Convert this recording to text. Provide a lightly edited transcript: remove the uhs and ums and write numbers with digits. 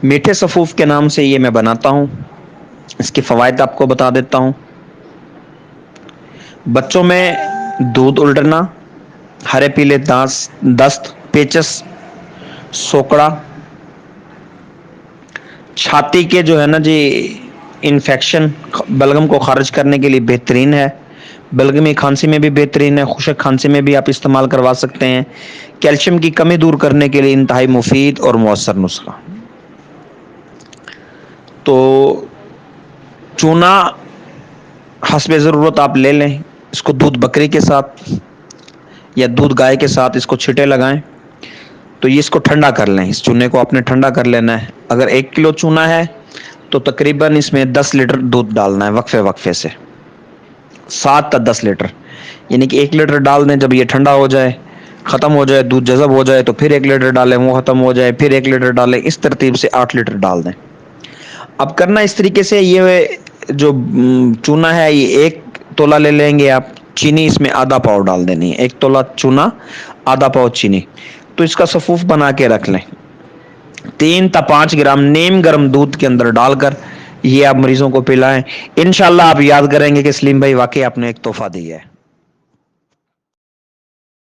میٹھے سفوف کے نام سے یہ میں بناتا ہوں. اس کے فوائد آپ کو بتا دیتا ہوں. بچوں میں دودھ الٹنا، ہرے پیلے دست، پیچس، سوکڑا، چھاتی کے جو ہے نا جی انفیکشن، بلغم کو خارج کرنے کے لیے بہترین ہے. بلغمی کھانسی میں بھی بہترین ہے، خشک کھانسی میں بھی آپ استعمال کروا سکتے ہیں. کیلشیم کی کمی دور کرنے کے لیے انتہائی مفید اور مؤثر نسخہ. تو چونا حسب ضرورت آپ لے لیں. اس کو دودھ بکری کے ساتھ یا دودھ گائے کے ساتھ اس کو چھٹے لگائیں. تو یہ اس کو ٹھنڈا کر لیں. اس چونے کو آپ نے ٹھنڈا کر لینا ہے. اگر 1 کلو چونا ہے تو تقریباً اس میں 10 لیٹر دودھ ڈالنا ہے وقفے وقفے سے، 7 تا 10 لیٹر. یعنی کہ 1 لیٹر ڈال دیں، جب یہ ٹھنڈا ہو جائے، ختم ہو جائے، دودھ جذب ہو جائے تو پھر 1 لیٹر ڈالیں، وہ ختم ہو جائے پھر 1 لیٹر ڈالیں. اس ترتیب سے 8 لیٹر ڈال دیں. اب کرنا اس طریقے سے، یہ جو چونا ہے یہ 1 تولا لے لیں گے آپ. چینی اس میں آدھا پاؤ ڈال دینی ہے. 1 تولا چونا، آدھا پاؤ چینی. تو اس کا سفوف بنا کے رکھ لیں. 3 تا 5 گرام نیم گرم دودھ کے اندر ڈال کر یہ آپ مریضوں کو پلائیں. انشاءاللہ آپ یاد کریں گے کہ سلیم بھائی واقعی آپ نے ایک تحفہ دیا ہے.